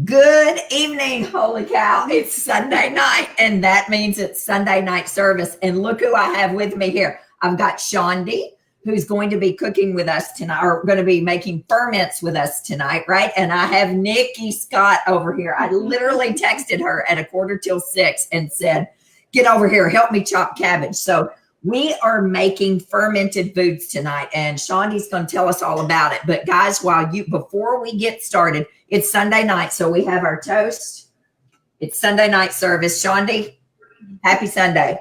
Good evening, holy cow. It's Sunday night, and that means it's Sunday night service. And look who I have with me here. I've got Shawn, who's going to be cooking with us tonight, or going to be making ferments with us tonight, right? And I have Nikki Scott over here. I literally texted her at 5:45 and said, get over here, help me chop cabbage. So we are making fermented foods tonight, and Shondi's going to tell us all about it. But guys, before we get started, it's Sunday night, so we have our toast. It's Sunday night service. Shondi, happy Sunday.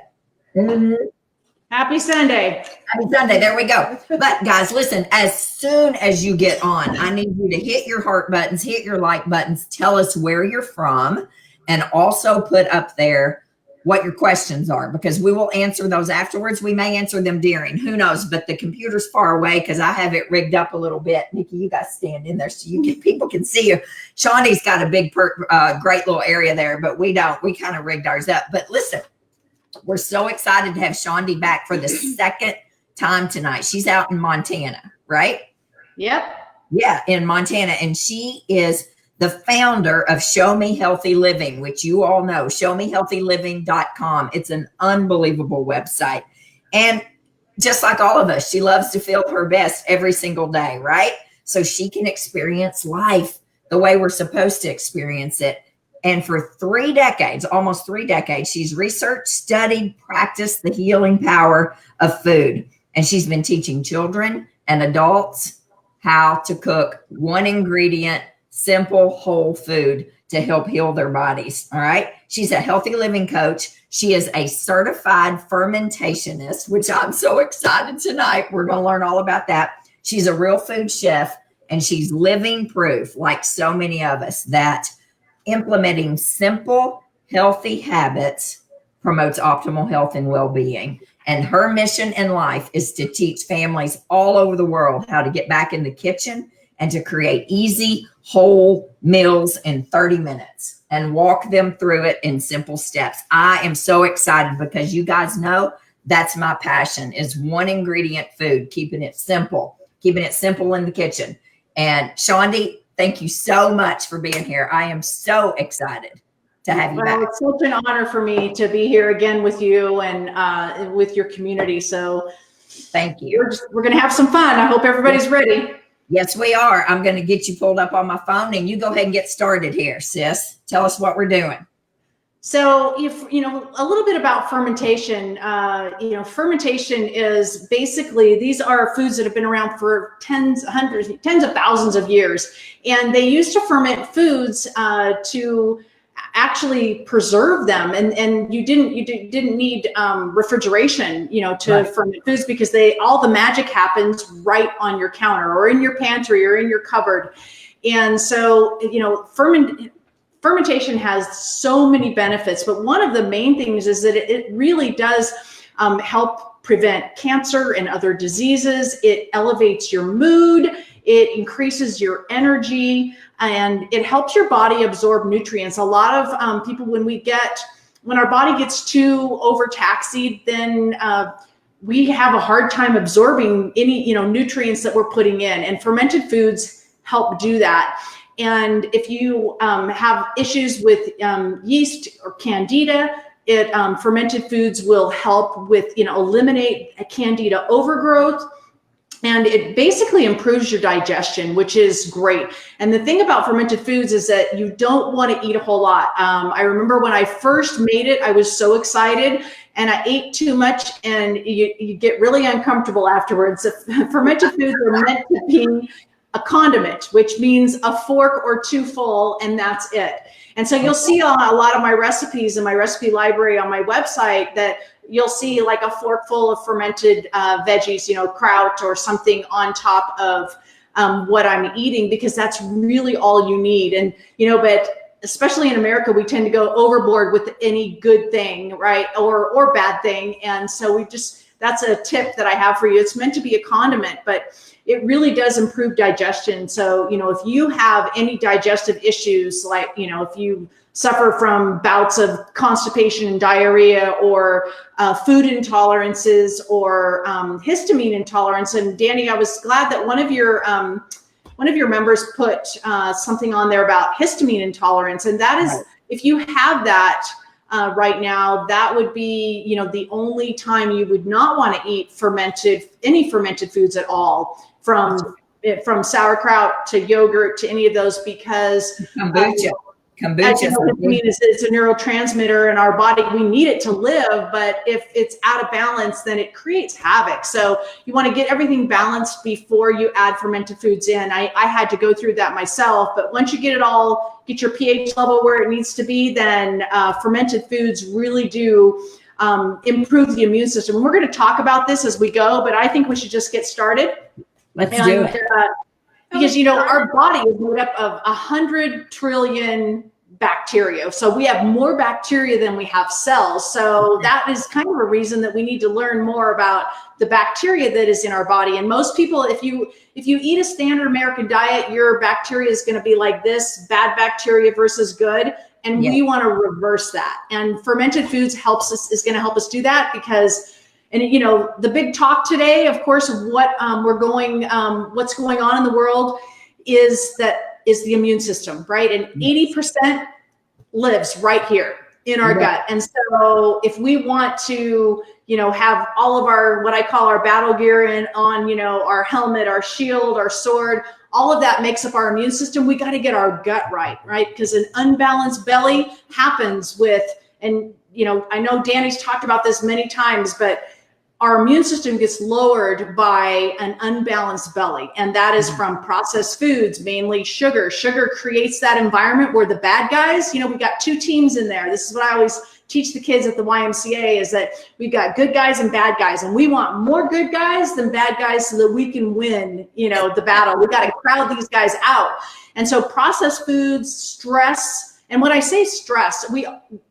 Happy Sunday. Happy Sunday. There we go. But guys, listen, as soon as you get on, I need you to hit your heart buttons, hit your like buttons, tell us where you're from, and also put up there what your questions are, because we will answer those afterwards. We may answer them during, who knows, but the computer's far away because I have it rigged up a little bit. Nikki, you guys stand in there so people can see you. Shondi's got a big, great little area there, but we don't. We kind of rigged ours up. But listen, we're so excited to have Shondi back for the second time tonight. She's out in Montana, right? Yep. Yeah, in Montana. And she is the founder of Show Me Healthy Living, which you all know, showmehealthyliving.com. It's an unbelievable website. And just like all of us, she loves to feel her best every single day, right? So she can experience life the way we're supposed to experience it. And for 3 decades, almost 3 decades, she's researched, studied, practiced the healing power of food. And she's been teaching children and adults how to cook one ingredient, simple whole food to help heal their bodies. All right. She's a healthy living coach. She is a certified fermentationist, which I'm so excited tonight. We're going to learn all about that. She's a real food chef, and she's living proof, like so many of us, that implementing simple, healthy habits promotes optimal health and well-being. And her mission in life is to teach families all over the world how to get back in the kitchen and to create easy, whole meals in 30 minutes and walk them through it in simple steps. I am so excited because you guys know that's my passion, is one ingredient food, keeping it simple in the kitchen. And Shondi, thank you so much for being here. I am so excited to have you back. It's such an honor for me to be here again with you and with your community. So thank you. We're going to have some fun. I hope everybody's ready. Yes, we are. I'm going to get you pulled up on my phone, and you go ahead and get started here, sis. Tell us what we're doing. So, a little bit about fermentation. Fermentation is basically, these are foods that have been around for tens of thousands of years. And they used to ferment foods to actually preserve them, and you didn't need refrigeration, to ferment foods, because all the magic happens right on your counter or in your pantry or in your cupboard. And so, fermentation has so many benefits, but one of the main things is that it really does help prevent cancer and other diseases. It elevates your mood, it increases your energy, and it helps your body absorb nutrients. A lot of people, when our body gets too overtaxed, then we have a hard time absorbing any nutrients that we're putting in, and fermented foods help do that. And if you have issues with yeast or candida, fermented foods will help with eliminate a candida overgrowth. And it basically improves your digestion, which is great. And the thing about fermented foods is that you don't want to eat a whole lot. I remember when I first made it, I was so excited, and I ate too much, and you get really uncomfortable afterwards. Fermented foods are meant to be a condiment, which means a fork or two full, and that's it. And so you'll see on a lot of my recipes in my recipe library on my website that you'll see like a fork full of fermented veggies, kraut or something on top of what I'm eating, because that's really all you need. And, but especially in America, we tend to go overboard with any good thing, right? Or bad thing. And so that's a tip that I have for you. It's meant to be a condiment, but it really does improve digestion. So, if you have any digestive issues, like, if you suffer from bouts of constipation and diarrhea, or food intolerances, or histamine intolerance. And Dani, I was glad that one of your one of your members put something on there about histamine intolerance. And that is, if you have that right now, that would be, you know, the only time you would not want to eat any fermented foods at all, from sauerkraut to yogurt to any of those, because kombucha. You know, histamine is a neurotransmitter in our body. We need it to live, but if it's out of balance, then it creates havoc. So you want to get everything balanced before you add fermented foods in. I had to go through that myself, but once you get your pH level where it needs to be, then fermented foods really do improve the immune system. We're going to talk about this as we go, but I think we should just get started. Let's do it. Because, you know, our body is made up of 100 trillion bacteria. So we have more bacteria than we have cells. So that is kind of a reason that we need to learn more about the bacteria that is in our body. And most people, if you eat a standard American diet, your bacteria is going to be like this, bad bacteria versus good. And we want to reverse that. And fermented foods is going to help us do that, because, and you know, the big talk today, of course, of what what's going on in the world is the immune system, right? And 80% lives right here in our gut. And so if we want to, you know, have all of our, what I call our battle gear on, you know, our helmet, our shield, our sword, all of that makes up our immune system. We got to get our gut right? Because an unbalanced belly happens with, and, you know, I know Dani's talked about this many times, but our immune system gets lowered by an unbalanced belly. And that is from processed foods, mainly sugar. Sugar creates that environment where the bad guys, you know, we got two teams in there. This is what I always teach the kids at the YMCA, is that we've got good guys and bad guys. And we want more good guys than bad guys so that we can win, you know, the battle. We got to crowd these guys out. And so processed foods, stress, and when I say stress,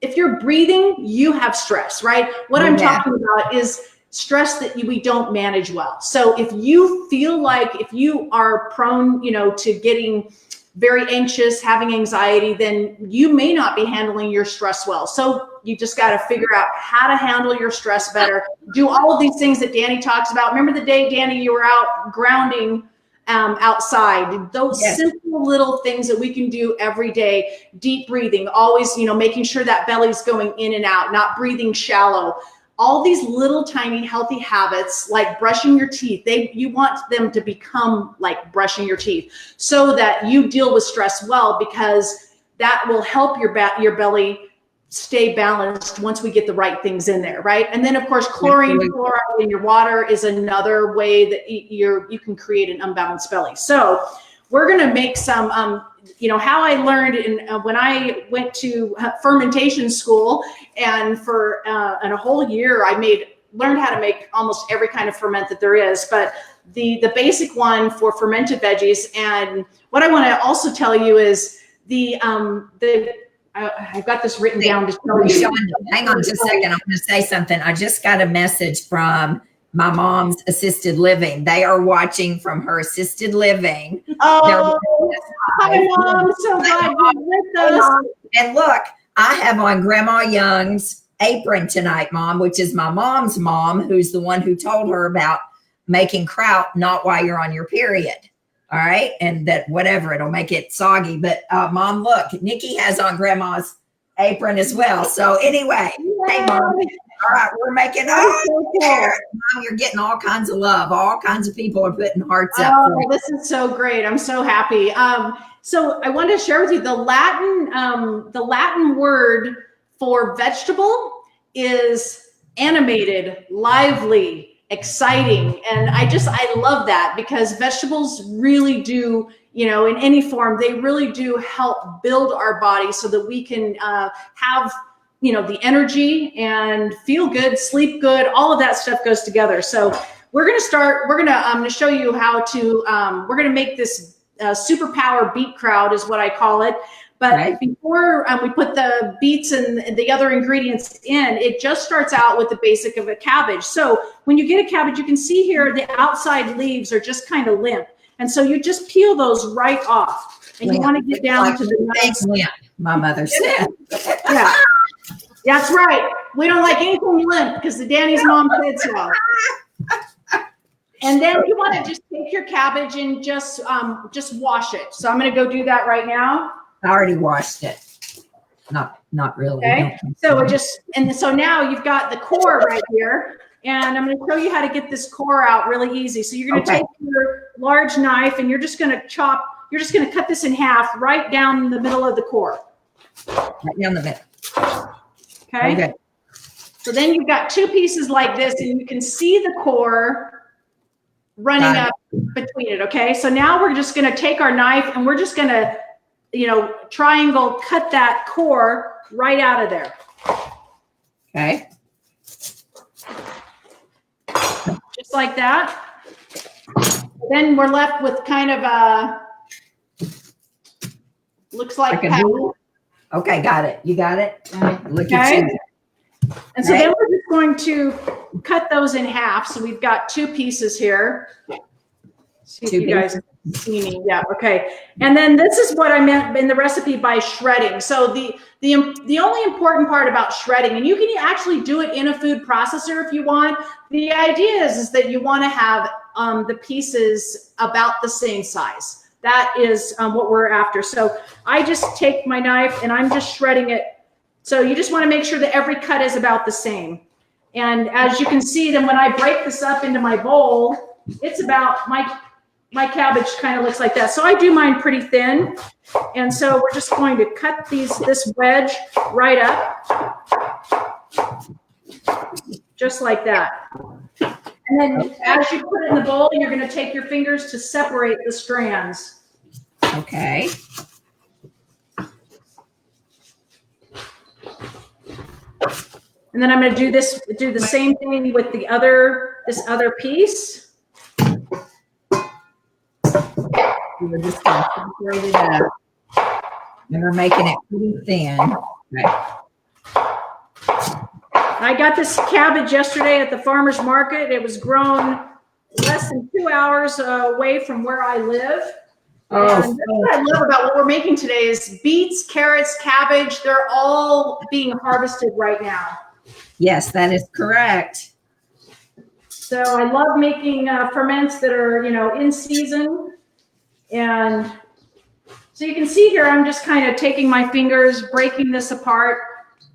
if you're breathing, you have stress, right? What I'm talking about is stress that we don't manage well. So if you feel like, if you are prone, you know, to getting very anxious, having anxiety, then you may not be handling your stress well. So you just got to figure out how to handle your stress better. Do all of these things that Dani talks about. Remember the day, Dani, you were out grounding outside, those simple little things that we can do every day. Deep breathing, always, you know, making sure that belly's going in and out, not breathing shallow. All these little tiny healthy habits, like brushing your teeth, you want them to become like brushing your teeth, so that you deal with stress well, because that will help your belly stay balanced once we get the right things in there, right? And then of course, chlorine, fluoride in your water is another way that you can create an unbalanced belly. So we're gonna make some, you know, how I learned when I went to fermentation school, and for in a whole year, I learned how to make almost every kind of ferment that there is, but the basic one for fermented veggies. And what I want to also tell you is I've got this written down. Hang on just a second. I'm going to say something. I just got a message from my mom's assisted living. They are watching from her assisted living. Oh, hi, Mom. So glad you're with us. And look, I have on Grandma Young's apron tonight, Mom, which is my mom's mom, who's the one who told her about making kraut not while you're on your period. All right. And that whatever, it'll make it soggy. But Mom, look, Nikki has on Grandma's apron as well. So anyway, hey, Mom. All right, we're making Mom, you're getting all kinds of love. All kinds of people are putting hearts up. Oh, this is so great. I'm so happy. So I wanted to share with you the Latin word for vegetable is animated, lively, exciting. And I love that, because vegetables really do, you know, in any form, they really do help build our body so that we can have, you know, the energy and feel good, sleep good, all of that stuff goes together. So we're going to start, I'm going to show you how to, we're going to make this superpower beet kraut is what I call it. But before we put the beets and the other ingredients in, it just starts out with the basic of a cabbage. So when you get a cabbage, you can see here, the outside leaves are just kind of limp. And so you just peel those right off. And you want to get down to the nice limp, my mother said. Yeah. That's right. We don't like anything limp, because the Dani's mom said so. And then you want to just take your cabbage and just wash it. So I'm going to go do that right now. I already washed it. Not really. Okay. So so now you've got the core right here. And I'm going to show you how to get this core out really easy. So you're going to take your large knife and you're just going to cut this in half right down the middle of the core. Right down the middle. Okay. So then you've got two pieces like this and you can see the core running up between it. Okay. So now we're just going to take our knife and we're just going to, triangle cut that core right out of there. Okay. Just like that. Then we're left with kind of a, looks like powder. Okay, got it. You got it? Look at you. And so then we're just going to cut those in half. So we've got two pieces here. See if you guys see me. Yeah, okay. And then this is what I meant in the recipe by shredding. So the only important part about shredding, and you can actually do it in a food processor if you want. The idea is that you want to have the pieces about the same size. That is what we're after. So I just take my knife and I'm just shredding it. So you just want to make sure that every cut is about the same. And as you can see, then when I break this up into my bowl, it's about my cabbage kind of looks like that. So I do mine pretty thin. And so we're just going to cut this wedge right up. Just like that. And then as you put it in the bowl, you're going to take your fingers to separate the strands. Okay. And then I'm going to do the same thing with this other piece. We're just going to separate it up. And we're making it pretty thin. Okay. I got this cabbage yesterday at the farmer's market. It was grown less than 2 hours away from where I live. And that's what I love about what we're making today is beets, carrots, cabbage. They're all being harvested right now. Yes, that is correct. So I love making ferments that are, in season. And so you can see here, I'm just kind of taking my fingers, breaking this apart.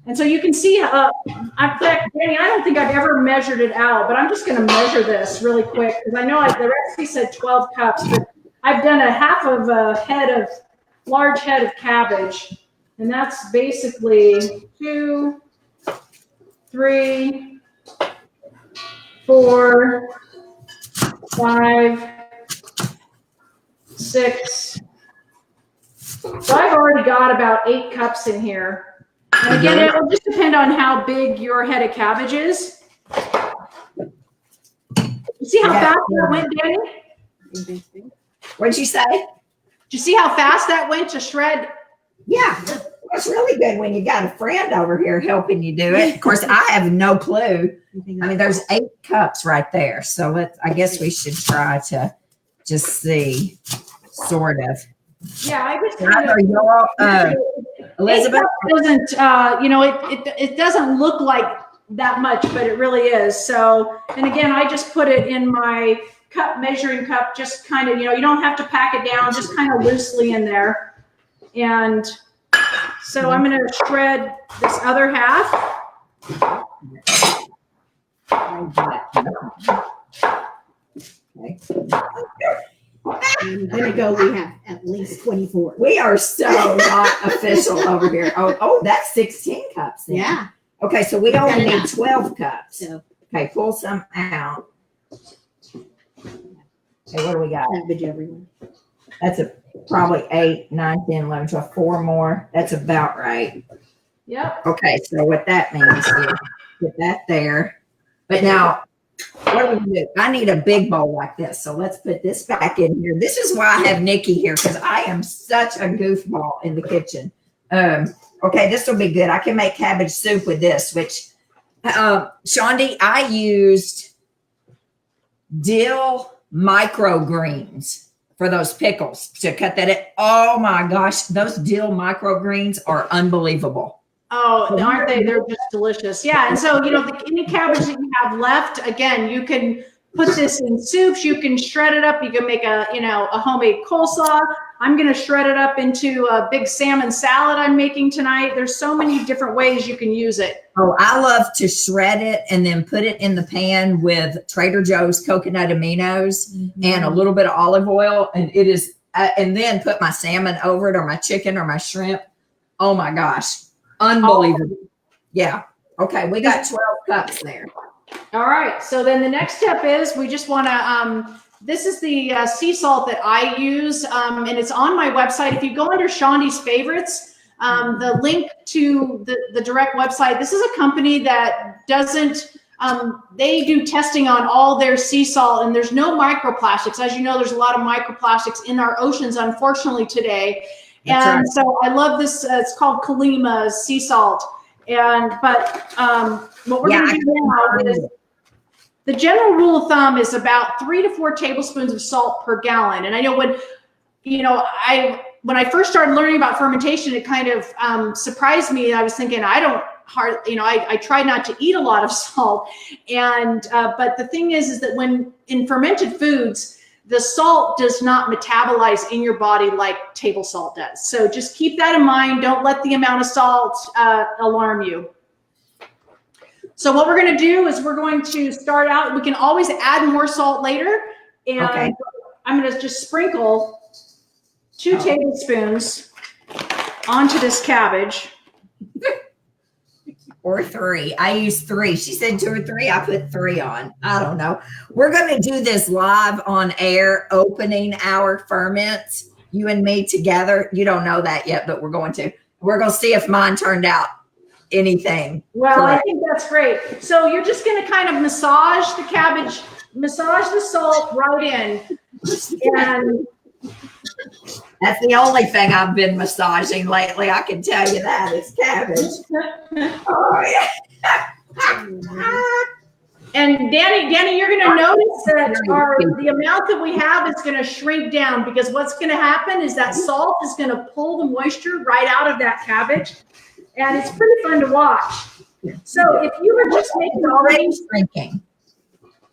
And so you can see, in fact, Dani, I don't think I've ever measured it out, but I'm just going to measure this really quick because I know the recipe said 12 cups, but I've done a half of a large head of cabbage. And that's basically 2, 3, 4, 5, 6. So I've already got about 8 cups in here. And again, it will just depend on how big your head of cabbage is. You see how fast that went, Dani? What'd you say? Did you see how fast that went to shred? Yeah, it's really good when you got a friend over here helping you do it. Of course, I have no clue. I mean, there's 8 cups right there. So I guess we should try to just see, sort of. Yeah, I just Elizabeth doesn't, it doesn't look like that much, but it really is. So, and again, I just put it in my measuring cup, just kind of, you don't have to pack it down, just kind of loosely in there. And so I'm going to shred this other half. Okay. And there we go. We have at least 24. We are so not official over here. Oh, that's 16 cups then. Yeah. Okay, so we only need 12 cups. So, okay, pull some out. Okay, what do we got? cabbage everywhere. That's probably 8, 9, 10, 11, 12, 4 more. That's about right. Yep. Okay, so what that means is put that there. But now, what do we do? I need a big bowl like this. So let's put this back in here. This is why I have Nikki here because I am such a goofball in the kitchen. Okay, this will be good. I can make cabbage soup with this, which, Shawn, I used dill microgreens for those pickles to cut that in. Oh my gosh, those dill microgreens are unbelievable. Oh, aren't they? They're just delicious. Yeah. And so, any cabbage that you have left, again, you can put this in soups. You can shred it up. You can make a homemade coleslaw. I'm going to shred it up into a big salmon salad I'm making tonight. There's so many different ways you can use it. Oh, I love to shred it and then put it in the pan with Trader Joe's coconut aminos and a little bit of olive oil. And it is, and then put my salmon over it or my chicken or my shrimp. Oh my gosh. Unbelievable. Yeah. Okay. We got 12 cups there. All right. So then the next step is we just want to, this is the sea salt that I use, and it's on my website. If you go under Shondi's favorites, the link to the direct website, this is a company that doesn't, they do testing on all their sea salt, and there's no microplastics. As you know, there's a lot of microplastics in our oceans, unfortunately, today. And so I love this, it's called Kalima sea salt. But what we're going to do now is, the general rule of thumb is about 3 to 4 tablespoons of salt per gallon. And I know when I first started learning about fermentation, it kind of surprised me. I was thinking, I try not to eat a lot of salt. And, but the thing is that when in fermented foods, the salt does not metabolize in your body like table salt does. So just keep that in mind. Don't let the amount of salt alarm you. So what we're going to do is we're going to start out. We can always add more salt later. And I'm going to just sprinkle 2 tablespoons onto this cabbage. Or 3. I use 3. She said 2 or 3. I put 3 on. I don't know. We're going to do this live on air, opening our ferments, you and me together. You don't know that yet, but we're going to. We're going to see if mine turned out anything. Well, correct. I think that's great. So you're just going to kind of massage the cabbage, massage the salt right in. And that's the only thing I've been massaging lately. I can tell you that is cabbage. Oh, yeah. And Dani, you're going to notice that the amount that we have is going to shrink down, because what's going to happen is that salt is going to pull the moisture right out of that cabbage. And it's pretty fun to watch. So if you were just making already shrinking.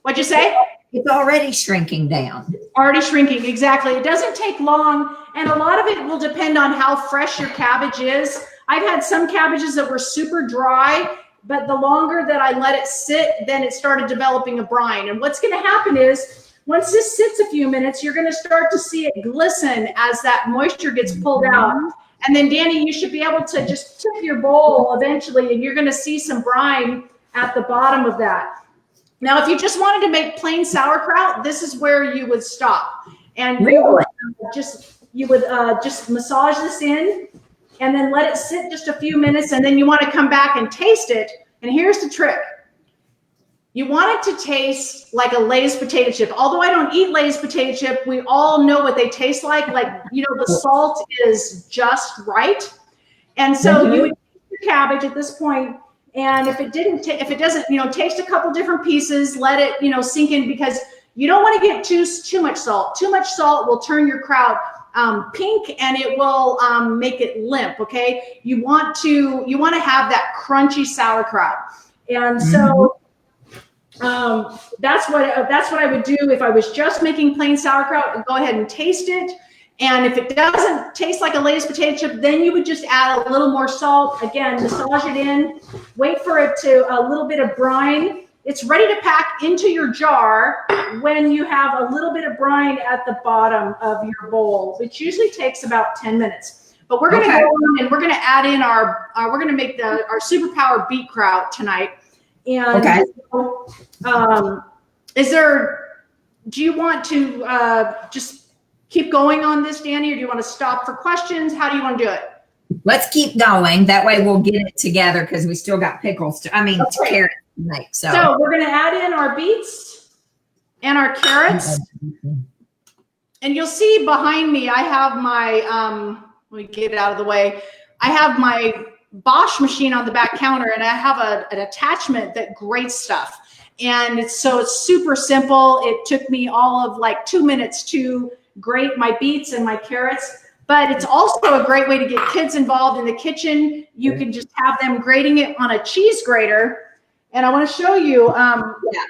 What'd you say? It's already shrinking down. Already shrinking, exactly. It doesn't take long, and a lot of it will depend on how fresh your cabbage is. I've had some cabbages that were super dry, but the longer that I let it sit, then it started developing a brine. And what's going to happen is, once this sits a few minutes, you're going to start to see it glisten as that moisture gets pulled out. And then, Dani, you should be able to just tip your bowl eventually, and you're going to see some brine at the bottom of that. Now, if you just wanted to make plain sauerkraut, this is where you would stop. And you would just massage this in and then let it sit just a few minutes. And then you want to come back and taste it. And here's the trick. You want it to taste like a Lay's potato chip. Although I don't eat Lay's potato chip, we all know what they taste like. Like, the salt is just right. And so you would take your cabbage at this point, and if it doesn't, taste a couple different pieces, let it, sink in, because you don't want to get too much salt. Too much salt will turn your kraut pink, and it will make it limp. Okay. You want to have that crunchy sauerkraut. And so that's what I would do if I was just making plain sauerkraut. Go ahead and taste it. And if it doesn't taste like a Lay's potato chip, then you would just add a little more salt. Again, massage it in, wait for it a little bit of brine. It's ready to pack into your jar when you have a little bit of brine at the bottom of your bowl, which usually takes about 10 minutes. But we're going to go on and we're going to add in we're going to make our superpower beet kraut tonight. And do you want to just keep going on this, Dani, or do you want to stop for questions? How do you want to do it? Let's keep going. That way we'll get it together, because we still got pickles carrots to make. So we're going to add in our beets and our carrots. And you'll see behind me, I have my, let me get it out of the way. I have my Bosch machine on the back counter, and I have an attachment that grates stuff. And it's super simple. It took me all of like 2 minutes to grate my beets and my carrots, but it's also a great way to get kids involved in the kitchen. You can just have them grating it on a cheese grater, And I want to show you. Yeah,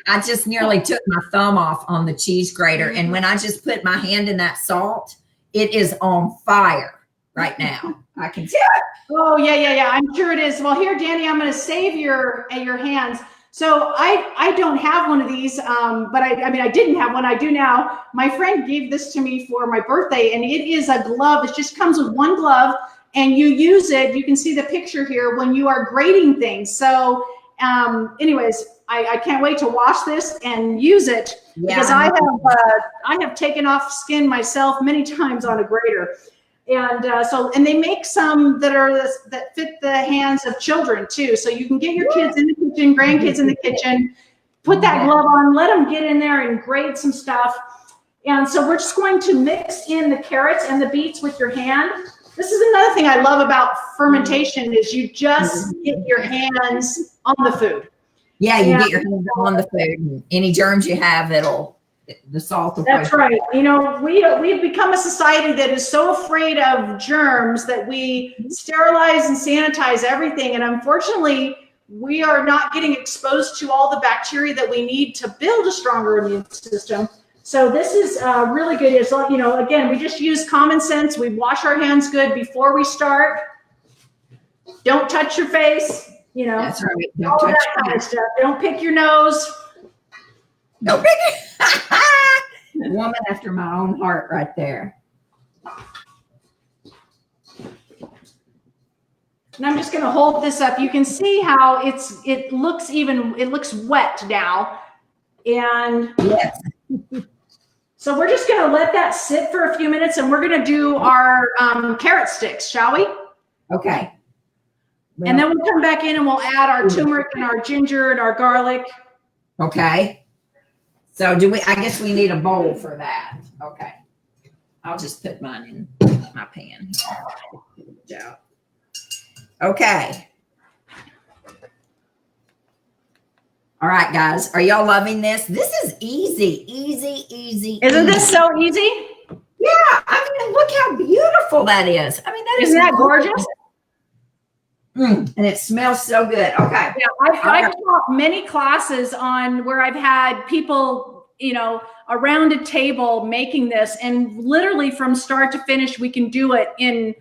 I just nearly took my thumb off on the cheese grater. And when I just put my hand in that salt, it is on fire right now. I can tell it. Oh, yeah. I'm sure it is. Well, here, Dani, I'm going to save your hands. So I don't have one of these, but I mean, I didn't have one. I do now. My friend gave this to me for my birthday, and it is a glove. It just comes with one glove, and you use it. You can see the picture here when you are grating things. So anyways, I can't wait to wash this and use it because I have taken off skin myself many times on a grater. And and they make some that fit the hands of children too. So you can get your kids in the kitchen, grandkids in the kitchen, put that glove on, let them get in there and grate some stuff. And so we're just going to mix in the carrots and the beets with your hand. This is another thing I love about fermentation is you just get your hands on the food. Yeah, you get your hands on the food. And any germs you have, the salt will. That's right. You know, we've become a society that is so afraid of germs that we sterilize and sanitize everything. And unfortunately, we are not getting exposed to all the bacteria that we need to build a stronger immune system. So this is really good. It's, you know, again, we just use common sense. We wash our hands good before we start. Don't touch your face. You know, that's right. Don't touch that kind of stuff. Don't pick your nose. Don't pick it. Woman after my own heart right there. And I'm just going to hold this up. You can see how it looks wet now. And yes. So we're just going to let that sit for a few minutes, and we're going to do our carrot sticks, shall we? Okay. Well, and then we'll come back in and we'll add our turmeric and our ginger and our garlic. Okay. So I guess we need a bowl for that. Okay. I'll just put mine in my pan. Okay. All right, guys. Are y'all loving this? This is easy. Isn't this so easy? Yeah. I mean, look how beautiful that is. I mean, Isn't that gorgeous? And it smells so good. Okay. Yeah, I've taught many classes on where I've had people, you know, around a table making this, and literally from start to finish, we can do it in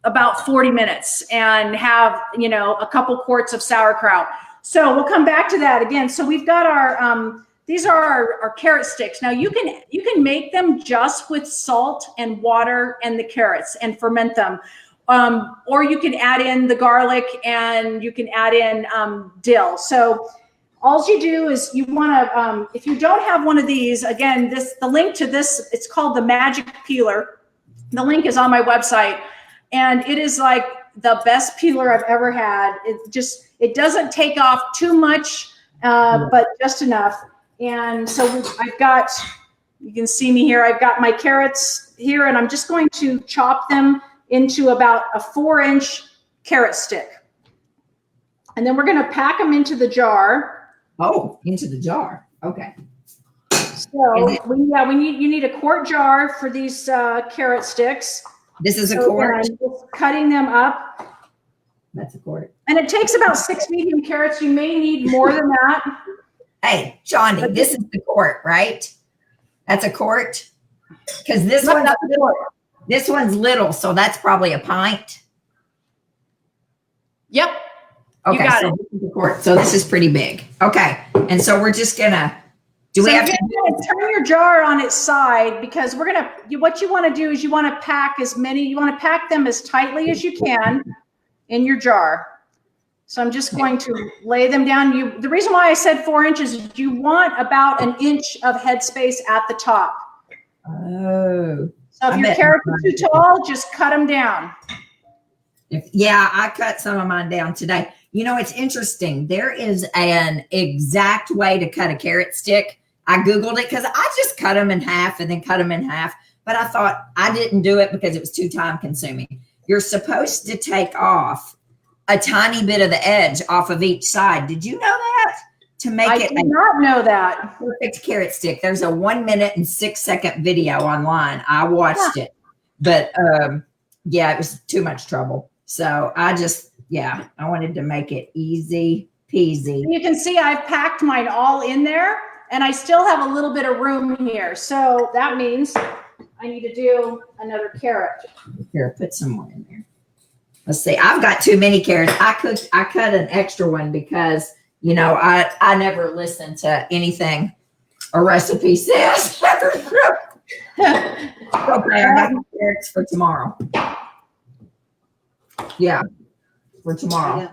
about 40 minutes and have, you know, a couple quarts of sauerkraut. So we'll come back to that again. So we've got our, these are our carrot sticks. Now you can make them just with salt and water and the carrots and ferment them. Or you can add in the garlic and you can add in dill. So all you do is you want to, if you don't have one of these, again, the link to this, it's called the Magic Peeler. The link is on my website, and it is like the best peeler I've ever had. It doesn't take off too much, but just enough. And so I've got, you can see me here, I've got my carrots here, and I'm just going to chop them into about a 4-inch carrot stick. And then we're going to pack them into the jar. Oh, into the jar. Okay. So you need a quart jar for these carrot sticks. This is a quart. I'm just cutting them up. That's a quart. And it takes about 6 medium carrots. You may need more than that. Hey, Shawnee, this is the quart, right? That's a quart? Because this one's little, so that's probably a pint. Yep. Okay, you got so it. this is the quart. So this is pretty big. Okay. And so we're just gonna we have to turn your jar on its side, because what you want to do is you want to pack them as tightly as you can in your jar. So I'm just going to lay them down. The reason why I said 4 inches is you want about 1 inch of headspace at the top. Oh. So if your carrots are too tall, just cut them down. Yeah, I cut some of mine down today. You know, it's interesting. There is an exact way to cut a carrot stick. I Googled it because I just cut them in half and then cut them in half. But I thought I didn't do it because it was too time consuming. You're supposed to take off a tiny bit of the edge off of each side. Did you know that? To make I did not know that. Perfect carrot stick. There's a 1 minute and 6 second video online. I watched it, but yeah, it was too much trouble. So I wanted to make it easy peasy. You can see I've packed mine all in there, and I still have a little bit of room here. So that means I need to do another carrot. Here, put some more in there. Let's see. I've got too many carrots. I cut an extra one because, you know, I never listen to anything a recipe says. Okay, I got the carrots for tomorrow. Yeah, for tomorrow. Yeah.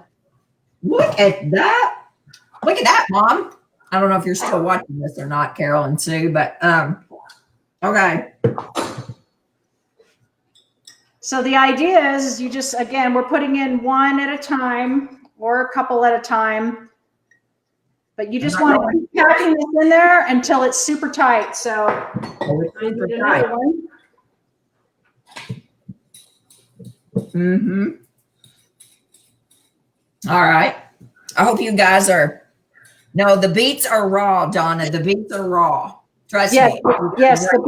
Look at that. Look at that, Mom. I don't know if you're still watching this or not, Carol and Sue, but okay. So the idea is you just, again, we're putting in one at a time or a couple at a time, but you just want to keep packing this in there until it's super tight. So Super tight. Mm-hmm. All right. I hope you guys are. No, the beets are raw, Donna. The beets are raw. Trust yes, me. yes, the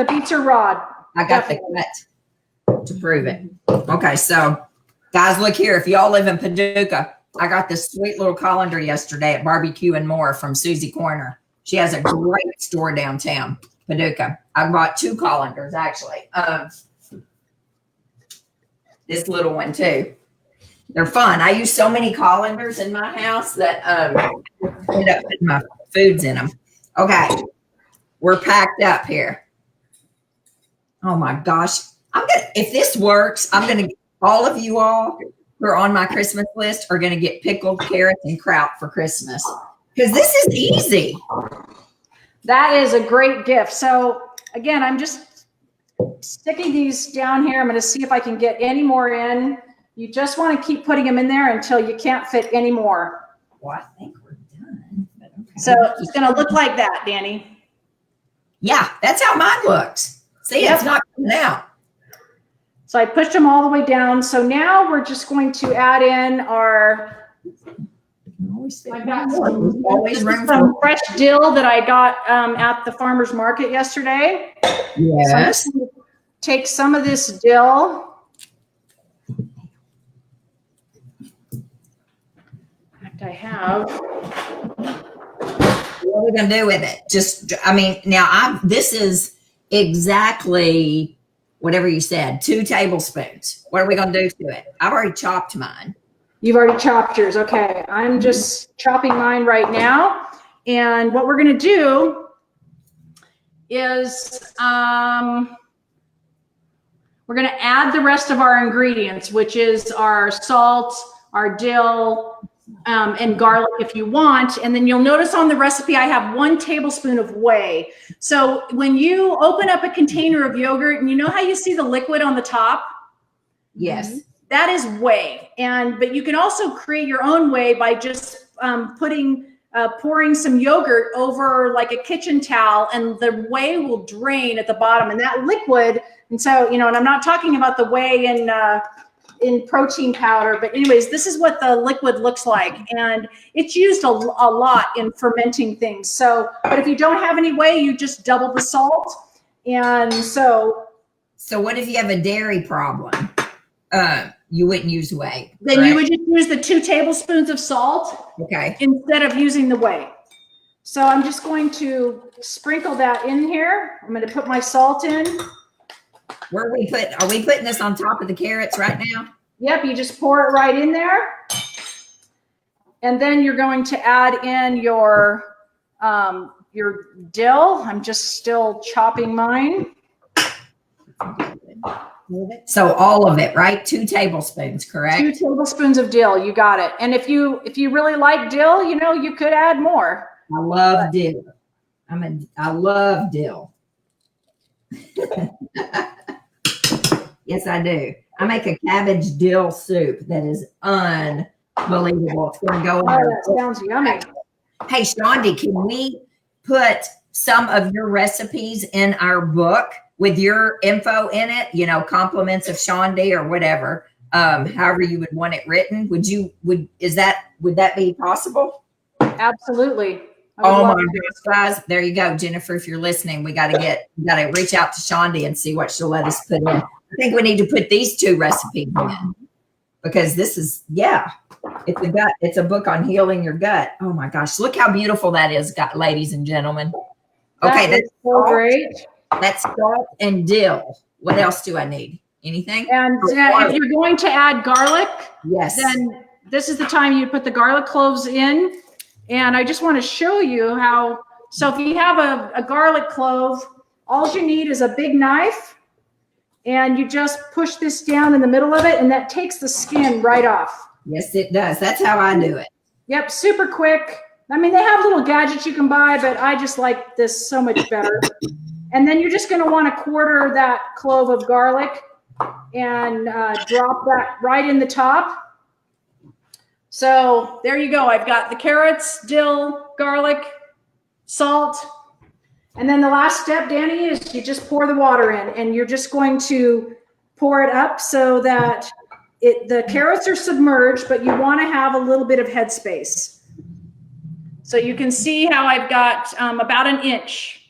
beets are raw. I got the cut to prove it. Okay, so guys, look here. If y'all live in Paducah, I got this sweet little colander yesterday at Barbecue and More from Susie Corner. She has a great store downtown Paducah. I bought 2 colanders actually. This little one too. They're fun. I use so many colanders in my house that I end up putting my foods in them. Okay, we're packed up here. Oh my gosh. If this works, I'm gonna all of you all who are on my Christmas list are gonna get pickled carrots and kraut for Christmas. Because this is easy. That is a great gift. So again, I'm just sticking these down here. I'm going to see if I can get any more in. You just want to keep putting them in there until you can't fit any more. Well, I think we're done. But okay. So it's going to look like that, Dani. Yeah, that's how mine looks. See, Yep. It's not coming out. So I pushed them all the way down. So now we're just going to add in our I've got some fresh dill that I got at the farmer's market yesterday. Yes. So I'm just take some of this dill. In fact, I have. What are we gonna do with it? Just, I mean, now this is exactly whatever you said, 2 tablespoons. What are we gonna do to it? I've already chopped mine. You've already chopped yours. Okay. I'm just chopping mine right now. And what we're going to do is we're going to add the rest of our ingredients, which is our salt, our dill, and garlic if you want. And then you'll notice on the recipe, I have 1 tablespoon of whey. So when you open up a container of yogurt, and you know how you see the liquid on the top? Yes. That is whey, but you can also create your own whey by just pouring some yogurt over like a kitchen towel, and the whey will drain at the bottom, and that liquid. And so, you know, and I'm not talking about the whey in protein powder, but anyways, this is what the liquid looks like, and it's used a lot in fermenting things. So, but if you don't have any whey, you just double the salt, and so. So what if you have a dairy problem? You wouldn't use whey. Then correct? You would just use the 2 tablespoons of salt. Okay. Instead of using the whey. So I'm just going to sprinkle that in here. I'm going to put my salt in. Are we putting this on top of the carrots right now? Yep, you just pour it right in there. And then you're going to add in your dill. I'm just still chopping mine. So all of it, right? 2 tablespoons, correct? 2 tablespoons of dill. You got it. And if you really like dill, you know, you could add more. I love dill. I love dill. Yes, I do. I make a cabbage dill soup that is unbelievable. It's going to go in there. That sounds yummy. Hey, Shondi, can we put some of your recipes in our book with your info in it? You know, compliments of Shondi or whatever. However you would want it written. Would that be possible? Absolutely. Oh my gosh, guys. There you go. Jennifer, if you're listening, we got to reach out to Shondi and see what she'll let us put in. I think we need to put these 2 recipes in because this is, yeah. It's a gut. It's a book on healing your gut. Oh my gosh. Look how beautiful that is, ladies and gentlemen. Okay. That's so great. That's salt and dill. What else do I need? Anything? And if you're going to add garlic, yes, then this is the time you put the garlic cloves in. And I just want to show you how. So if you have a garlic clove, all you need is a big knife, and you just push this down in the middle of it, and that takes the skin right off. Yes, it does. That's how I do it. Yep, super quick. I mean, they have little gadgets you can buy, but I just like this so much better. And then you're just going to want to quarter that clove of garlic and drop that right in the top. So there you go. I've got the carrots, dill, garlic, salt. And then the last step, Dani, is you just pour the water in, and you're just going to pour it up so that the carrots are submerged, but you want to have a little bit of headspace. So you can see how I've got about an inch.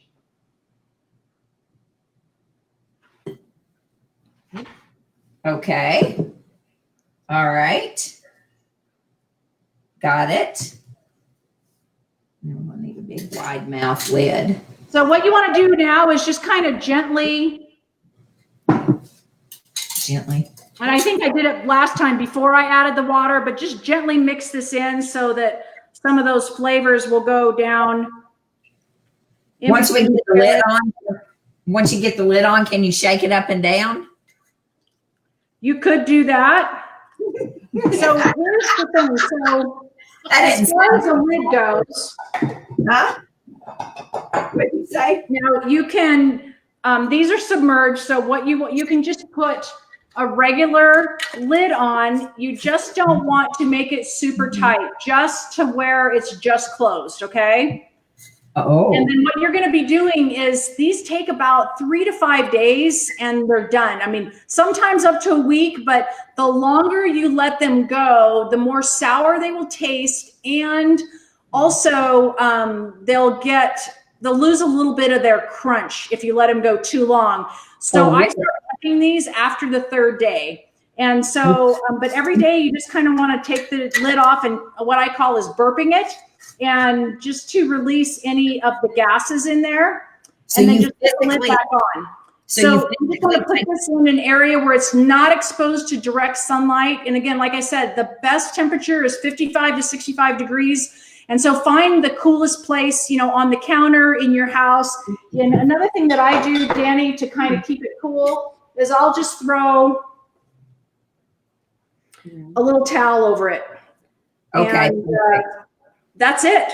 Okay. All right. Got it. I need a big wide mouth lid. So what you want to do now is just kind of gently. And I think I did it last time before I added the water, but just gently mix this in so that some of those flavors will go down. Once we get the lid on, once you get the lid on, can you shake it up and down? You could do that. So here's the thing. So as far as the lid goes, huh? What did you say? Now you can. These are submerged. So what you can just put a regular lid on. You just don't want to make it super tight, just to where it's just closed. Okay. Oh. And then what you're going to be doing is these take about 3 to 5 days and they're done. I mean, sometimes up to a week, but the longer you let them go, the more sour they will taste. And also they'll lose a little bit of their crunch if you let them go too long. So I start cooking these after the 3rd day. And so, but every day you just kind of want to take the lid off, and what I call is burping it. And just to release any of the gases in there, so and then just put the lid back on. So you just want to put this in an area where it's not exposed to direct sunlight. And again, like I said, the best temperature is 55 to 65 degrees. And so find the coolest place, on the counter in your house. And another thing that I do, Dani, to kind of keep it cool is I'll just throw a little towel over it. Okay. And, that's it.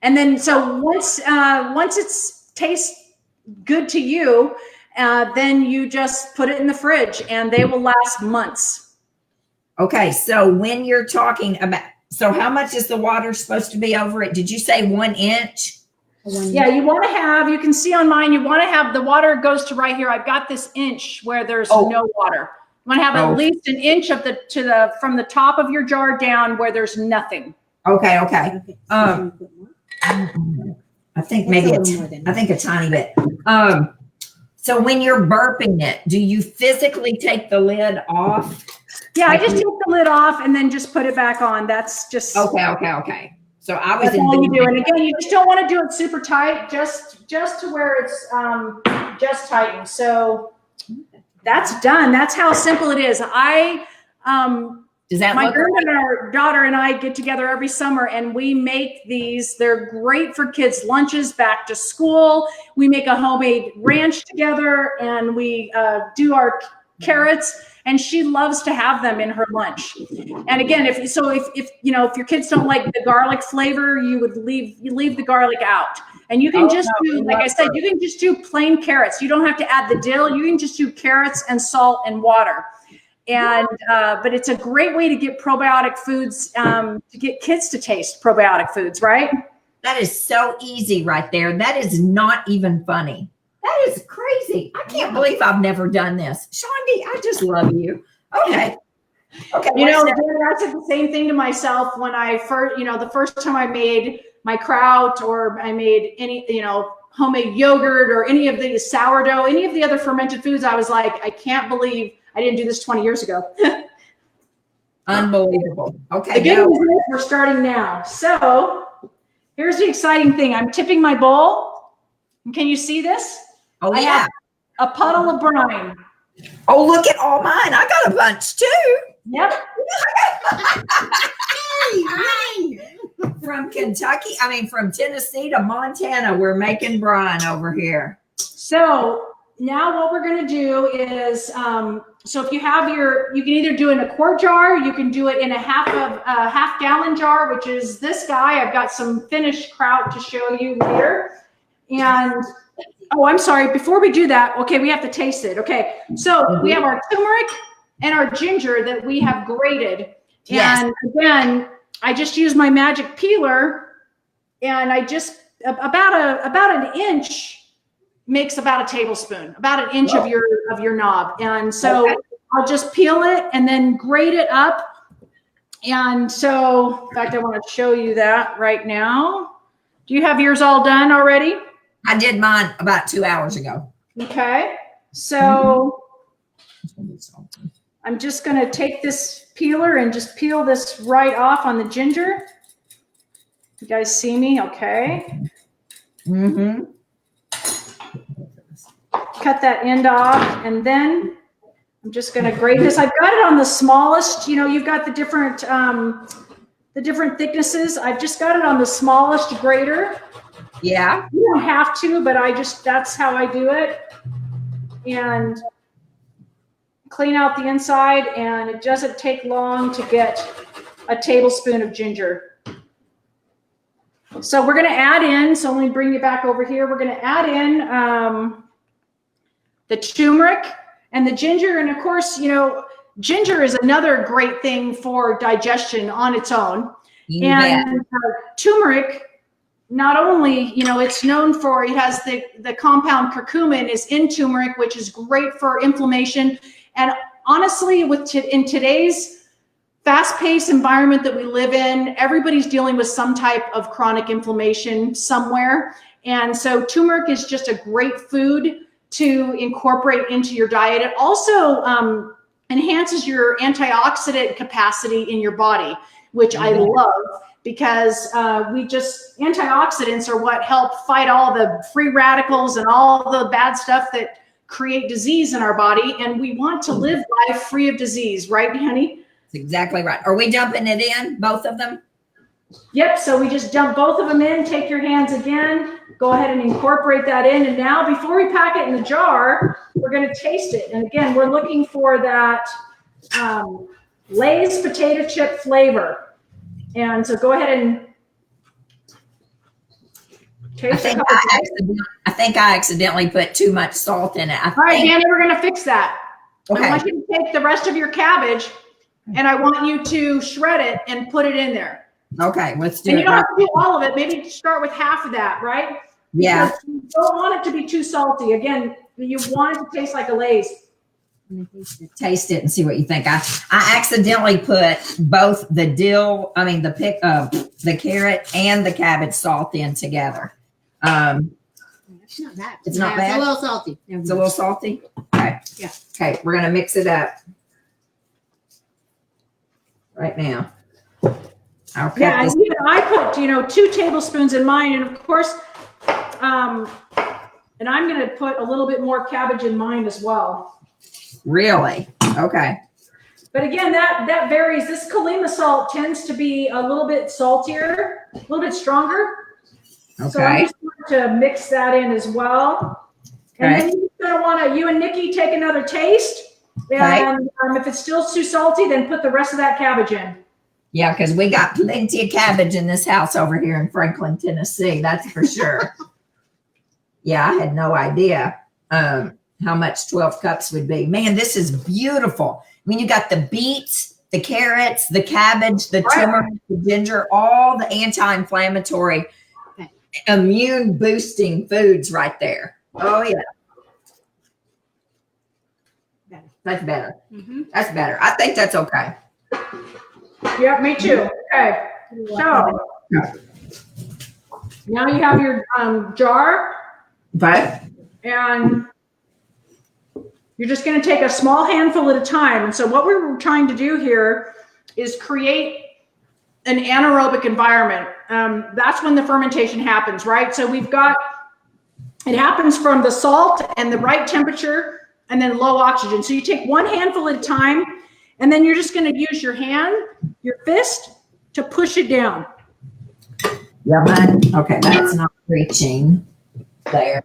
And then, so once it tastes good to you, then you just put it in the fridge and they will last months. Okay. So when you're talking about, so how much is the water supposed to be over it? Did you say 1 inch? Yeah, you want to have, you can see on mine, you want to have the water goes to right here. I've got this inch where there's no water. You want to have at least an inch of from the top of your jar down where there's nothing. Okay. I think maybe I think a tiny bit. So when you're burping it, do you physically take the lid off? Yeah, I just take the lid off and then just put it back on. That's just okay. So I was that's all you do. And again, you just don't want to do it super tight, just to where it's just tightened. So that's done. That's how simple it is. My granddaughter and I get together every summer and we make these. They're great for kids' lunches back to school. We make a homemade ranch together and we do our carrots, and she loves to have them in her lunch. And again, if your kids don't like the garlic flavor, you leave the garlic out. And you can like I said, you can just do plain carrots. You don't have to add the dill. You can just do carrots and salt and water. And but it's a great way to get probiotic foods, to get kids to taste probiotic foods, right? That is so easy right there. That is not even funny. That is crazy. I can't believe I've never done this. Shondi, I just love you. Okay. I said the same thing to myself when I first, the first time I made my kraut, or I made any, homemade yogurt, or any of the sourdough, any of the other fermented foods. I was like, I can't believe I didn't do this 20 years ago. Unbelievable. The Okay, good go. news is we're starting now. So here's the exciting thing. I'm tipping my bowl. Can you see this? Oh, I yeah. have a puddle of brine. Oh, look at all mine. I got a bunch too. Yep. From Kentucky, from Tennessee to Montana, we're making brine over here. So now what we're going to do is, so if you have you can either do it in a quart jar, you can do it in a half gallon jar, which is this guy. I've got some finished kraut to show you later. And, oh, I'm sorry. Before we do that, okay, we have to taste it. Okay. So we have our turmeric and our ginger that we have grated. Yes. And again, I just use my magic peeler, and I just about an inch makes about a tablespoon, about an inch of your knob. And so I'll just peel it and then grate it up. And so, in fact, I want to show you that right now. Do you have yours all done already? I did mine about 2 hours ago. Okay. So I'm just going to take this peeler and just peel this right off on the ginger. You guys see me? Okay. Mm-hmm. Cut that end off, and then I'm just going to grate this. I've got it on the smallest. You've got the different thicknesses. I've just got it on the smallest grater. Yeah. You don't have to, but that's how I do it. And clean out the inside, and it doesn't take long to get a tablespoon of ginger. So we're going to add in, so let me bring you back over here. We're going to add in the turmeric and the ginger. And of course, ginger is another great thing for digestion on its own. And turmeric, not only, it's known for, it has the compound curcumin is in turmeric, which is great for inflammation. And honestly, in today's fast-paced environment that we live in, everybody's dealing with some type of chronic inflammation somewhere. And so turmeric is just a great food to incorporate into your diet. It also enhances your antioxidant capacity in your body, which I love, because antioxidants are what help fight all the free radicals and all the bad stuff that create disease in our body. And we want to live life free of disease, right, honey? That's exactly right. Are we dumping it in, both of them? Yep. So we just dump both of them in. Take your hands again. Go ahead and incorporate that in. And now, before we pack it in the jar, we're going to taste it. And again, we're looking for that Lay's potato chip flavor. And so go ahead and taste it. I think I accidentally put too much salt in it. All right, Dani, we're going to fix that. Okay. I want you to take the rest of your cabbage, and I want you to shred it and put it in there. Okay, let's do it. And you don't have to do all of it. Maybe start with half of that, right? Yeah. Because you don't want it to be too salty. Again, you want it to taste like a Lay's. Taste it and see what you think. I accidentally put both the the carrot and the cabbage salt in together. It's not bad. It's not bad? It's a little salty. It's a little salty. Okay. Yeah. Okay, we're gonna mix it up right now. Okay. Yeah, and even I put 2 tablespoons in mine, and of course, and I'm going to put a little bit more cabbage in mine as well. Really? Okay. But again, that varies. This Kalima salt tends to be a little bit saltier, a little bit stronger. Okay. So I'm just going to mix that in as well. And then you're going to want to, you and Nikki, take another taste. And if it's still too salty, then put the rest of that cabbage in. Yeah, because we got plenty of cabbage in this house over here in Franklin, Tennessee. That's for sure. Yeah, I had no idea how much 12 cups would be. Man, this is beautiful. I mean, you got the beets, the carrots, the cabbage, the turmeric, the ginger, all the anti-inflammatory, immune boosting foods right there. Oh, yeah. That's better. Mm-hmm. That's better. I think that's okay. Yeah, me too. Okay. So now you have your jar. Okay. And you're just going to take a small handful at a time. And so what we're trying to do here is create an anaerobic environment. That's when the fermentation happens, right? So it happens from the salt and the right temperature and then low oxygen. So you take one handful at a time, and then you're just going to use your hand, your fist, to push it down. Yeah, okay, that's not reaching there.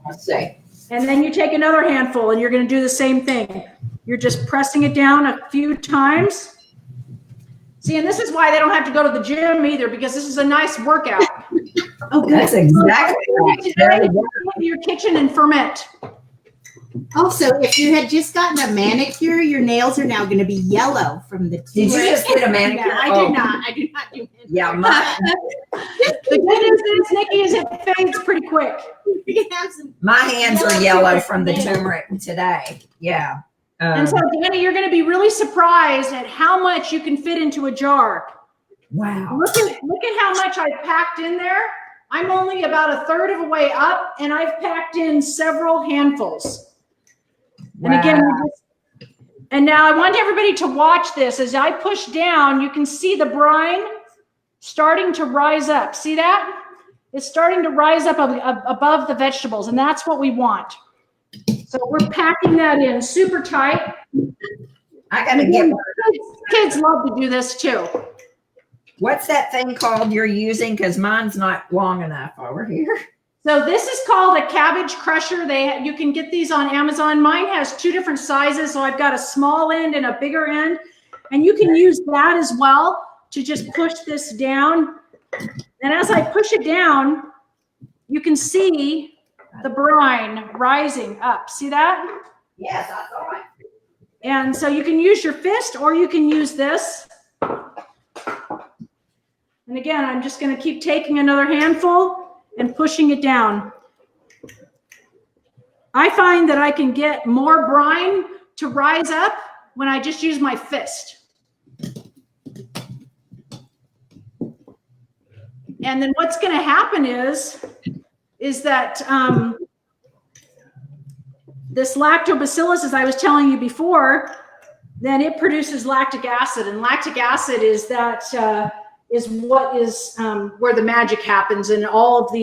Let's see. And then you take another handful, and you're going to do the same thing. You're just pressing it down a few times. See, and this is why they don't have to go to the gym either, because this is a nice workout. Oh, that's exactly right. Today, go to your kitchen and ferment. Also, if you had just gotten a manicure, your nails are now going to be yellow from the. Did you just get a manicure? No, I did not. I do not do manicure. Yeah, the good news is, Nikki, is it fades pretty quick. my hands are yellow from the turmeric today. Yeah. And so, Dani, you're going to be really surprised at how much you can fit into a jar. Wow. Look at how much I packed in there. I'm only about a third of a way up, and I've packed in several handfuls. Wow. And again, and now I want everybody to watch this. As I push down, you can see the brine starting to rise up. See that? It's starting to rise up above the vegetables, and that's what we want. So we're packing that in super tight. I gotta get. Kids love to do this too. What's that thing called you're using? Because mine's not long enough over here. So this is called a cabbage crusher. You can get these on Amazon. Mine has two different sizes. So I've got a small end and a bigger end. And you can use that as well to just push this down. And as I push it down, you can see the brine rising up. See that? Yes, I saw it. And so you can use your fist or you can use this. And again, I'm just going to keep taking another handful and pushing it down. I find that I can get more brine to rise up when I just use my fist. And then what's going to happen is that this lactobacillus, as I was telling you before, then it produces lactic acid. And lactic acid is what is where the magic happens, and all of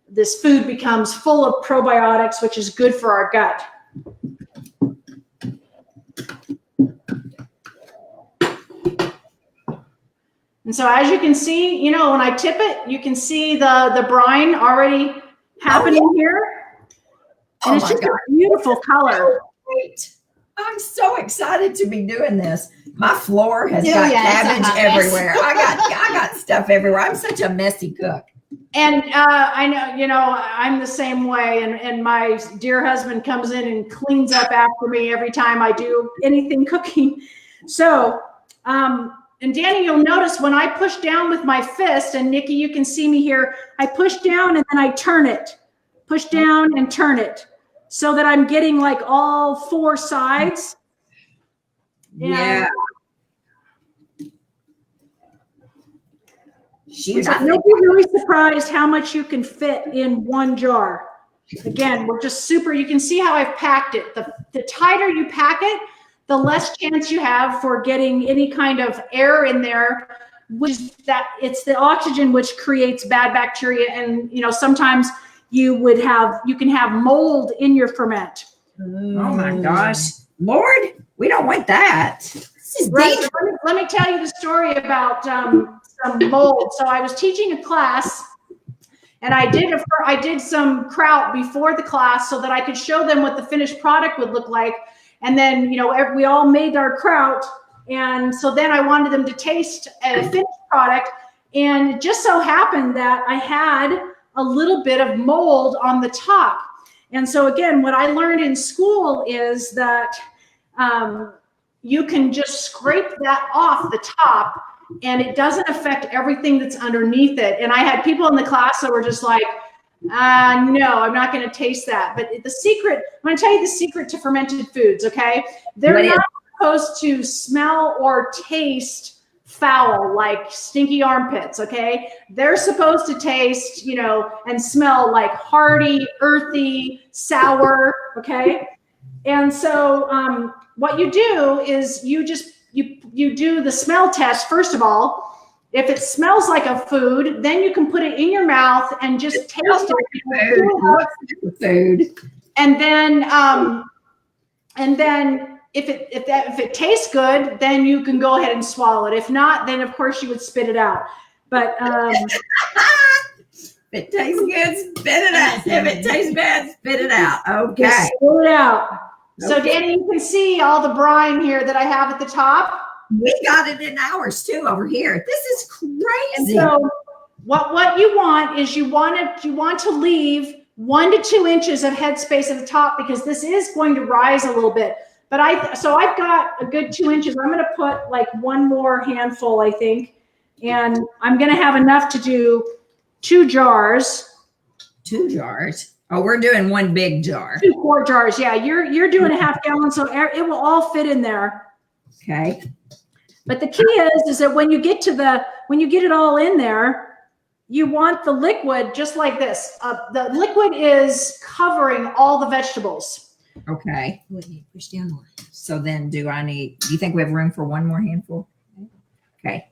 this food becomes full of probiotics, which is good for our gut. And so as you can see, you know, when I tip it, you can see the brine already happening here. And it's just a beautiful color. Great. I'm so excited to be doing this. My floor has got cabbage everywhere. I got stuff everywhere. I'm such a messy cook. And I know, you know, I'm the same way. And my dear husband comes in and cleans up after me every time I do anything cooking. So, and Dani, you'll notice when I push down with my fist, and Nikki, you can see me here, I push down and then I turn it. Push down and turn it, so that I'm getting like all four sides. Yeah. You'll be really surprised how much you can fit in one jar. Again, we're just super, you can see how I've packed it. The tighter you pack it, the less chance you have for getting any kind of air in there, it's the oxygen which creates bad bacteria. And, you know, sometimes you can have mold in your ferment. Oh my gosh. Lord, we don't want that. This is right. Let me tell you the story about some mold. So I was teaching a class, and I did some kraut before the class so that I could show them what the finished product would look like. And then, you know, we all made our kraut. And so then I wanted them to taste a finished product. And it just so happened that I had a little bit of mold on the top. And so again, what I learned in school is that you can just scrape that off the top, and it doesn't affect everything that's underneath it. And I had people in the class that were just like, no, I'm not going to taste that. But the secret, I'm going to tell you the secret to fermented foods, okay? They're not supposed to smell or taste foul, like stinky armpits, okay? They're supposed to taste, you know, and smell like hearty, earthy, sour, okay? And so what you do is you you do the smell test first of all. If it smells like a food, then you can put it in your mouth and just taste it. Food. And then if it tastes good, then you can go ahead and swallow it. If not, then of course you would spit it out. But if it tastes good, spit it out. If it tastes bad, spit it out. Okay. Spit it out. Okay. So Dani, you can see all the brine here that I have at the top. We got it in ours too over here. This is crazy. And so what you want is you want to leave 1 to 2 inches of headspace at the top, because this is going to rise a little bit. But I've got a good 2 inches. I'm going to put like one more handful, I think, and I'm going to have enough to do 2 jars. 2 jars. Oh, we're doing 1 big jar. 2 quart jars. Yeah, you're doing a half gallon, so it will all fit in there. Okay. But the key is that when you get it all in there, you want the liquid just like this. The liquid is covering all the vegetables. Okay. Push down more. So then do you think we have room for 1 more handful? Okay.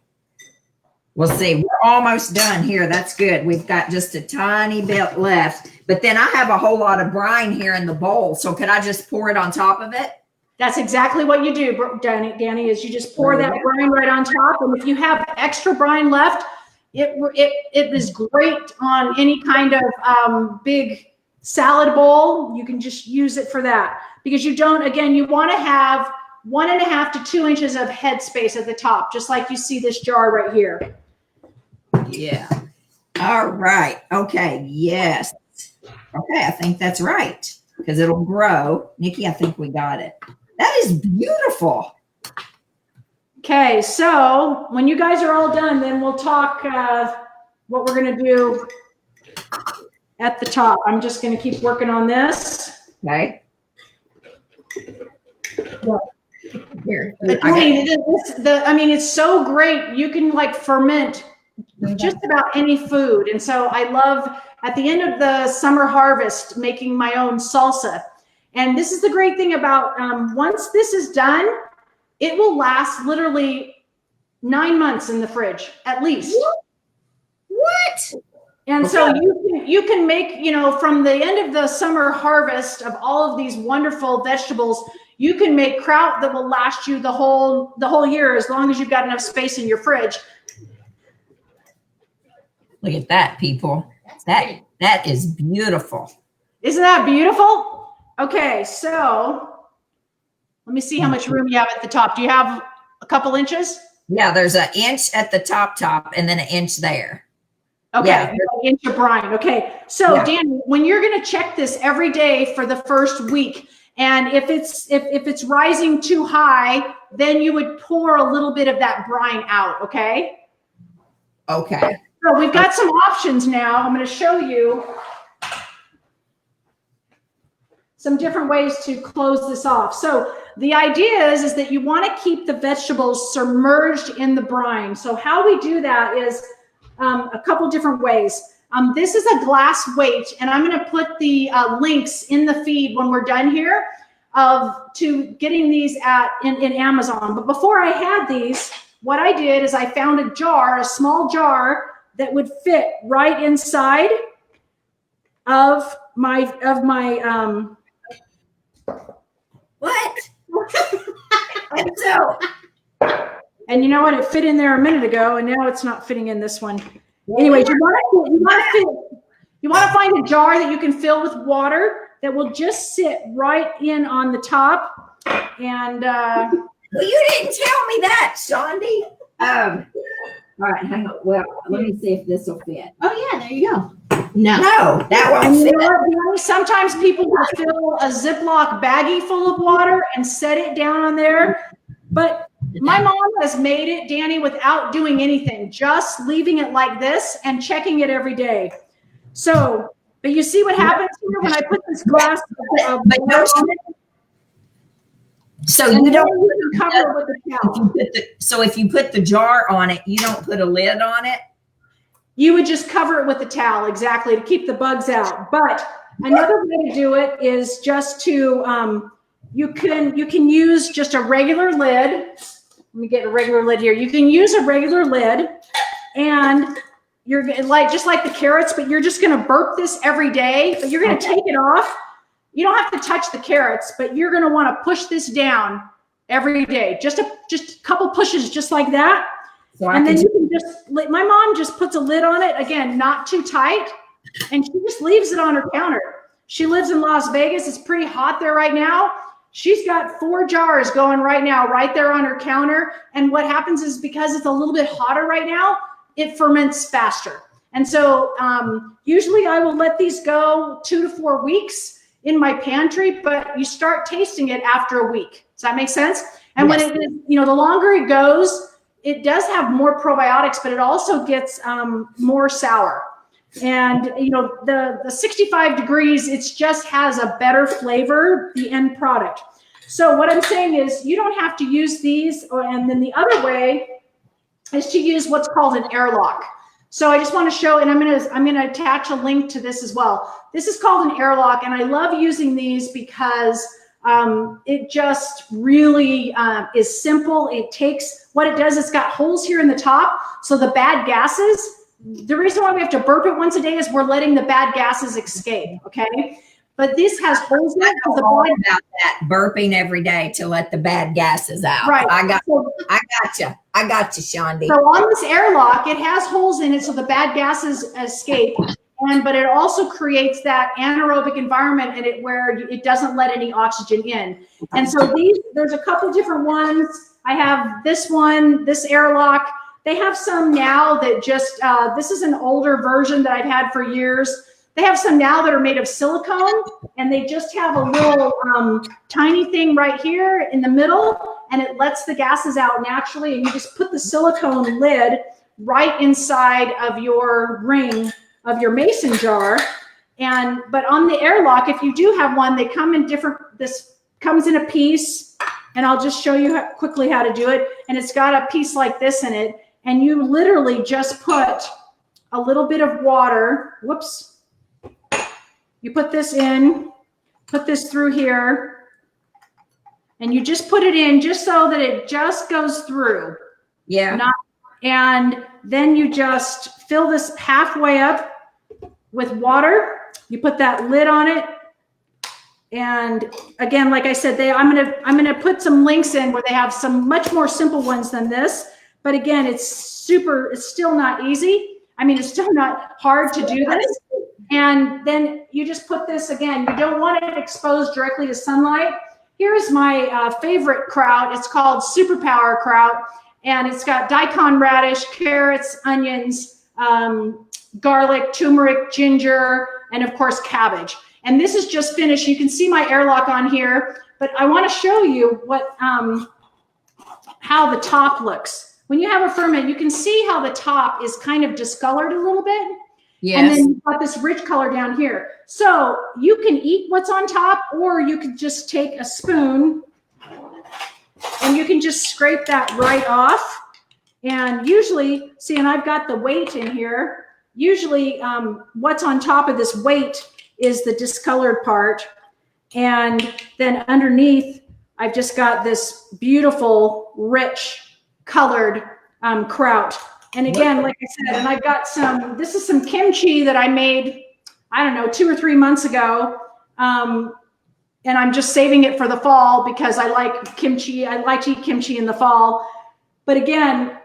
We'll see. We're almost done here. That's good. We've got just a tiny bit left. But then I have a whole lot of brine here in the bowl. So could I just pour it on top of it? That's exactly what you do, Dani, is you just pour that brine right on top. And if you have extra brine left, it is great on any kind of big salad bowl. You can just use it for that, because you want to have 1.5 to 2 inches of headspace at the top, just like you see this jar right here. Yeah. All right. Okay. Yes. Okay. I think that's right, because it'll grow. Nikki, I think we got it. That is beautiful. Okay, so when you guys are all done, then we'll talk what we're going to do at the top. I'm just going to keep working on this. Okay. Here. It's so great. You can like ferment just about any food. And so I love, at the end of the summer harvest, making my own salsa. And this is the great thing about, once this is done, it will last literally 9 months in the fridge, at least. What? And so you can make, from the end of the summer harvest of all of these wonderful vegetables, you can make kraut that will last you the whole year, as long as you've got enough space in your fridge. Look at that, people. That is beautiful. Isn't that beautiful? Okay, so let me see how much room you have at the top. Do you have a couple inches? Yeah, there's an inch at the top, and then an inch there. Okay, yeah. An inch of brine. Okay, so yeah. Dani, when you're going to check this every day for the first week, and if it's rising too high, then you would pour a little bit of that brine out. Okay. Okay. So we've got some options now. I'm going to show you some different ways to close this off. So the idea is that you want to keep the vegetables submerged in the brine. So how we do that is a couple different ways. This is a glass weight, and I'm going to put the links in the feed when we're done here to getting these in Amazon. But before I had these, what I did is I found a small jar that would fit right inside of my what? And you know what? It fit in there a minute ago, and now it's not fitting in this one. Anyway, you want to find a jar that you can fill with water that will just sit right in on the top. And well, you didn't tell me that, Shondi. All right, hang on. Well, let me see if this will fit. Oh yeah, there you go. No, that won't fit. You know what? Sometimes people will fill a Ziploc baggie full of water and set it down on there. But my mom has made it, Dani, without doing anything, just leaving it like this and checking it every day. So, but you see what happens here when I put this glass of water on it? So you don't cover it with a towel. So if you put the jar on it, you don't put a lid on it? You would just cover it with a towel, exactly, to keep the bugs out. But another way to do it is just to, you can use just a regular lid let me get a regular lid here. You can use a regular lid, and you're like, just like the carrots, but you're just going to burp this every day, but you're going to take it off. You don't have to touch the carrots, but you're going to want to push this down every day. Just a couple pushes, just like that. So and then you can just, my mom just puts a lid on it. Again, not too tight. And she just leaves it on her counter. She lives in Las Vegas. It's pretty hot there right now. She's got 4 jars going right now, right there on her counter. And what happens is, because it's a little bit hotter right now, it ferments faster. And so usually I will let these go 2 to 4 weeks in my pantry, but you start tasting it after a week. Does that make sense? And yes. When it is, you know, the longer it goes, it does have more probiotics, but it also gets more sour. And, you know, the 65 degrees, it just has a better flavor, the end product. So what I'm saying is, you don't have to use these. And then the other way is to use what's called an airlock. So I just want to show, and I'm going to attach a link to this as well. This is called an airlock, and I love using these because it just really is simple. It takes, what it does, it's got holes here in the top, so the bad gases, the reason why we have to burp it once a day is we're letting the bad gases escape, okay? But this has holes in it. I know all about that, burping every day to let the bad gases out. Right. I got you, Shawn. So on this airlock, it has holes in it so the bad gases escape. But it also creates that anaerobic environment in it where it doesn't let any oxygen in. And so there's a couple different ones. I have this one, this airlock. They have some now that just, this is an older version that I've had for years. They have some now that are made of silicone, and they just have a little tiny thing right here in the middle, and it lets the gases out naturally. And you just put the silicone lid right inside of your ring of your mason jar. But on the airlock, if you do have one, they come in different, this comes in a piece, and I'll just show you quickly how to do it. And it's got a piece like this in it, and you literally just put a little bit of water. Whoops. You put this in, put this through here, and you just put it in just so that it just goes through. Yeah. And then you just fill this halfway up with water. You put that lid on it. And again, like I said, I'm gonna put some links in where they have some much more simple ones than this. But again, it's still not easy. I mean, it's still not hard to do this. And then you just put this, again, you don't want it exposed directly to sunlight. Here's my favorite kraut. It's called Superpower kraut. And it's got daikon radish, carrots, onions, garlic, turmeric, ginger, and of course, cabbage. And this is just finished. You can see my airlock on here, but I want to show you what how the top looks. When you have a ferment, you can see how the top is kind of discolored a little bit. Yes. And then you've got this rich color down here. So you can eat what's on top, or you could just take a spoon and you can just scrape that right off. And usually, see, and I've got the weight in here. Usually what's on top of this weight is the discolored part. And then underneath, I've just got this beautiful, rich colored kraut. And again, like I said, and I've got this is some kimchi that I made, I don't know, 2 or 3 months ago. And I'm just saving it for the fall because I like kimchi. I like to eat kimchi in the fall. But again,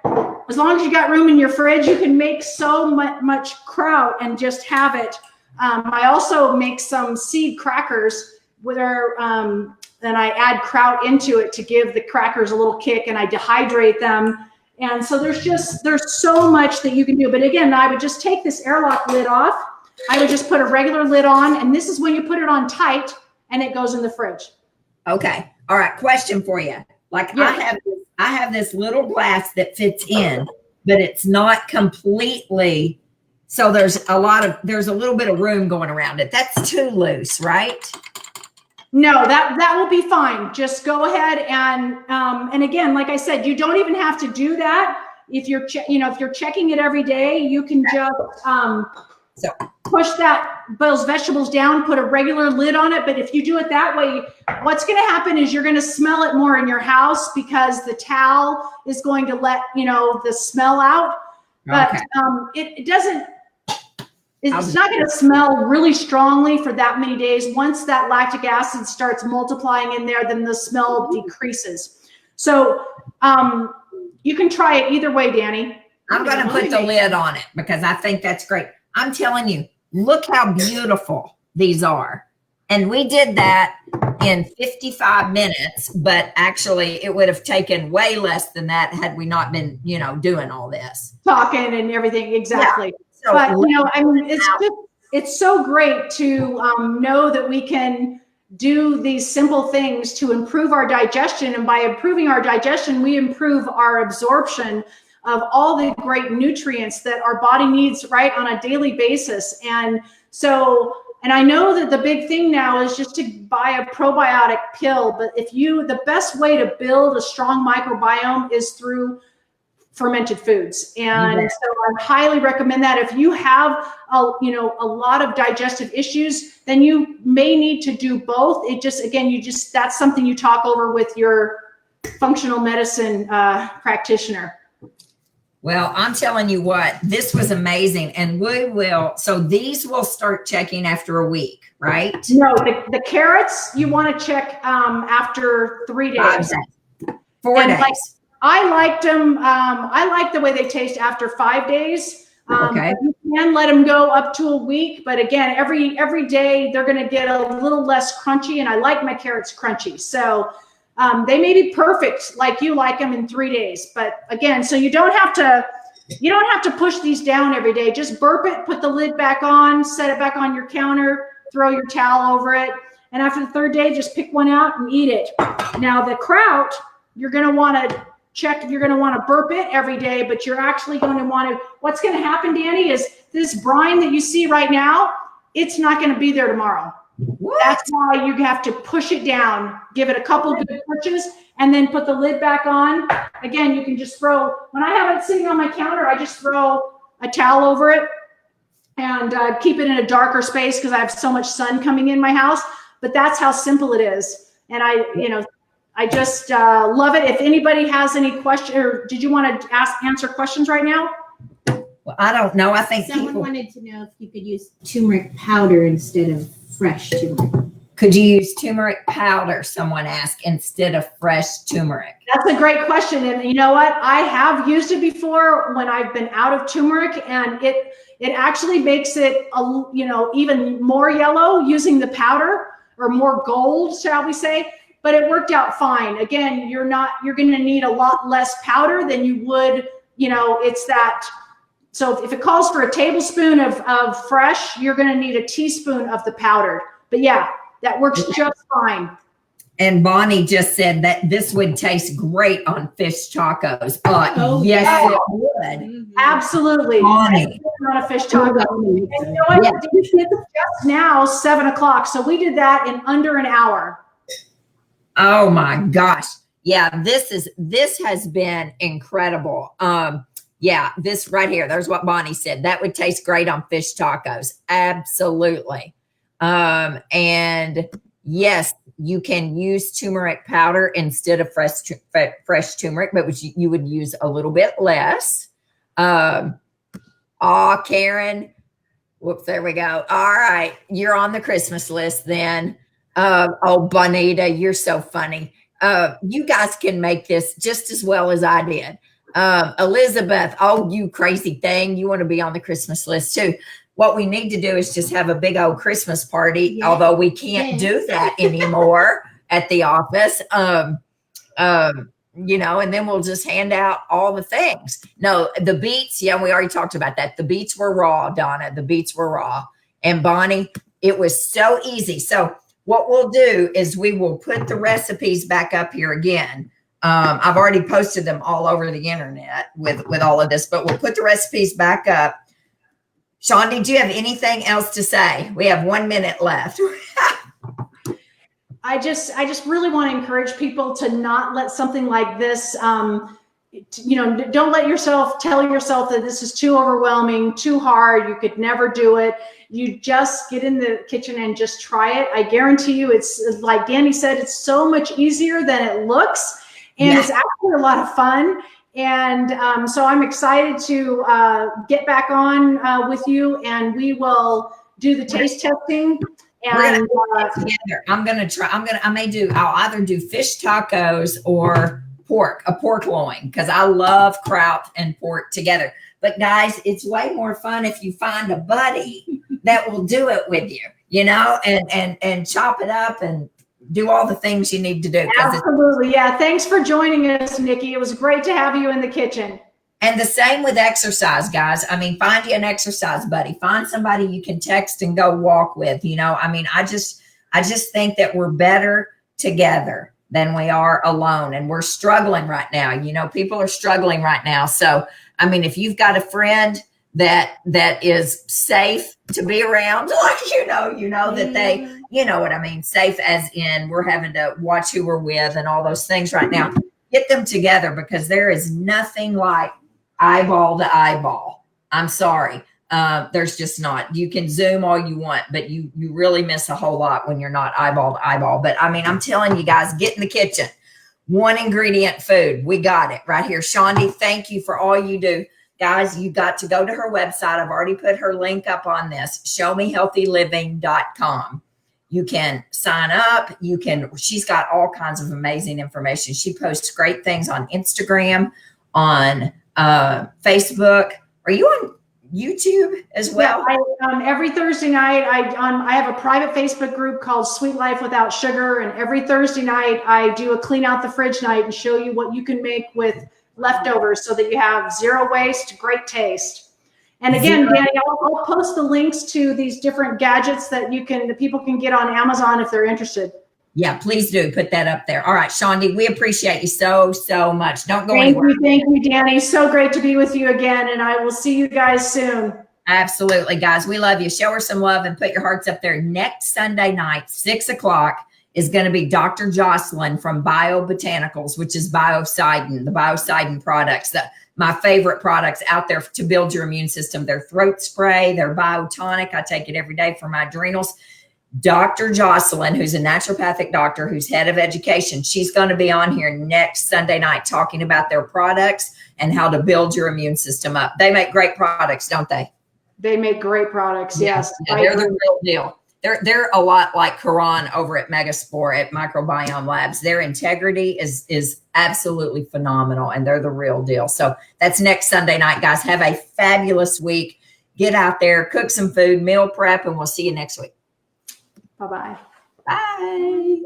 as long as you got room in your fridge, you can make so much kraut and just have it. I also make some seed crackers where then I add kraut into it to give the crackers a little kick, and I dehydrate them. And so there's so much that you can do. But again, I would just take this airlock lid off. I would just put a regular lid on, and this is when you put it on tight and it goes in the fridge. Okay. All right. Question for you. Like, yeah. I have this little glass that fits in, but it's not completely. So there's a little bit of room going around it. That's too loose, right? No, that will be fine. Just go ahead and again, like I said, you don't even have to do that. If you're checking it every day, you can just So push those vegetables down, put a regular lid on it. But if you do it that way, what's going to happen is you're going to smell it more in your house because the towel is going to let, the smell out. But it doesn't, it's not going to smell really strongly for that many days. Once that lactic acid starts multiplying in there, then the smell decreases. So you can try it either way, Dani. I'm going to put the lid on it because I think that's great. I'm telling you, look how beautiful these are. And we did that in 55 minutes, but actually it would have taken way less than that had we not been, doing all this. Talking and everything. Exactly. Yeah. So but, it's so great to know that we can do these simple things to improve our digestion. And by improving our digestion, we improve our absorption of all the great nutrients that our body needs right on a daily basis. And so, and I know that the big thing now is just to buy a probiotic pill, but the best way to build a strong microbiome is through fermented foods. And so I highly recommend that. If you have a lot of digestive issues, then you may need to do both. That's something you talk over with your functional medicine practitioner. Well, I'm telling you what, this was amazing. And so these will start checking after a week, right? No, the carrots, you want to check after 3 days. 4 days. I liked them. I like the way they taste after 5 days. Okay. You can let them go up to a week, but again, every day they're going to get a little less crunchy, and I like my carrots crunchy. So they may be perfect like you like them in 3 days, but again, so you don't have to push these down every day. Just burp it, put the lid back on, set it back on your counter, throw your towel over it, and after the 3rd day, just pick one out and eat it. Now the kraut, you're going to want to check. You're going to want to burp it every day, but you're actually going to want to. What's going to happen, Dani, is this brine that you see right now, it's not going to be there tomorrow. What? That's why you have to push it down, give it a couple good pushes, and then put the lid back on. Again, you can just when I have it sitting on my counter, I just throw a towel over it and keep it in a darker space because I have so much sun coming in my house. But that's how simple it is. And I just love it. If anybody has any question, or did you want to answer questions right now? Well, I don't know. I think someone wanted to know if you could use turmeric powder instead of fresh turmeric. Could you use turmeric powder, someone asked, instead of fresh turmeric? That's a great question. And you know what? I have used it before when I've been out of turmeric, and it actually makes it even more yellow using the powder, or more gold, shall we say. But it worked out fine. Again, you're going to need a lot less powder than you would, it's that. So if it calls for a tablespoon of fresh, you're going to need a teaspoon of the powdered. But yeah, that works just fine. And Bonnie just said that this would taste great on fish tacos. Yes, it would. Mm-hmm. Absolutely. Bonnie. On a fish taco. And you know what? Yeah. It's just now 7:00. So we did that in under an hour. Oh my gosh. Yeah, this has been incredible. Yeah, this right here, there's what Bonnie said. That would taste great on fish tacos. Absolutely. And yes, you can use turmeric powder instead of fresh turmeric, but you would use a little bit less. Karen. Whoops, there we go. All right. You're on the Christmas list then. Bonita, you're so funny. You guys can make this just as well as I did. Elizabeth, you crazy thing. You want to be on the Christmas list too. What we need to do is just have a big old Christmas party, although we can't do that anymore at the office. And then we'll just hand out all the things. No, the beets. Yeah, we already talked about that. The beets were raw, Donna. The beets were raw. And Bonnie, it was so easy. So what we'll do is we will put the recipes back up here again. I've already posted them all over the internet with all of this, but we'll put the recipes back up. Shawn, did you have anything else to say? We have 1 minute left. I just really want to encourage people to not let something like this don't let yourself tell yourself that this is too overwhelming, too hard. You could never do it. You just get in the kitchen and just try it. I guarantee you, it's like Dani said, it's so much easier than it looks, and it's actually a lot of fun. And so I'm excited to get back on with you, and we will do the taste testing. And together. I'll either do fish tacos or a pork loin, because I love kraut and pork together. But guys, it's way more fun if you find a buddy that will do it with you, and chop it up and do all the things you need to do. Absolutely. Yeah. Thanks for joining us, Nikki. It was great to have you in the kitchen. And the same with exercise, guys. I mean, find you an exercise buddy. Find somebody you can text and go walk with. I just think that we're better together than we are alone. And we're struggling right now. People are struggling right now. So, if you've got a friend that is safe to be around, that they, what I mean, safe as in we're having to watch who we're with and all those things right now, get them together, because there is nothing like eyeball to eyeball. I'm sorry. There's just not. You can Zoom all you want, but you really miss a whole lot when you're not eyeball to eyeball. But I'm telling you guys, get in the kitchen. One ingredient food. We got it right here. Shawn, thank you for all you do. Guys, you got to go to her website. I've already put her link up on this, showmehealthyliving.com. You can sign up. She's got all kinds of amazing information. She posts great things on Instagram, on Facebook. Are you on YouTube as well? Yeah, every Thursday night, I have a private Facebook group called Sweet Life Without Sugar. And every Thursday night, I do a clean out the fridge night and show you what you can make with leftovers so that you have zero waste, great taste. And again, Dani, I'll post the links to these different gadgets that the people can get on Amazon if they're interested. Yeah, please do put that up there. All right, Shawn, we appreciate you so much. Don't go anywhere. Thank you, Dani. So great to be with you again, and I will see you guys soon. Absolutely, guys. We love you. Show her some love and put your hearts up there. Next Sunday night, 6:00, is going to be Dr. Jocelyn from Biobotanicals, which is Biocidin, the Biocidin products, my favorite products out there to build your immune system. Their throat spray, their biotonic. I take it every day for my adrenals. Dr. Jocelyn, who's a naturopathic doctor, who's head of education, she's going to be on here next Sunday night talking about their products and how to build your immune system up. They make great products, don't they? They make great products, yes. Yeah, they're the real deal. They're a lot like Karan over at Megaspore at Microbiome Labs. Their integrity is absolutely phenomenal, and they're the real deal. So that's next Sunday night, guys. Have a fabulous week. Get out there, cook some food, meal prep, and we'll see you next week. Bye-bye. Bye.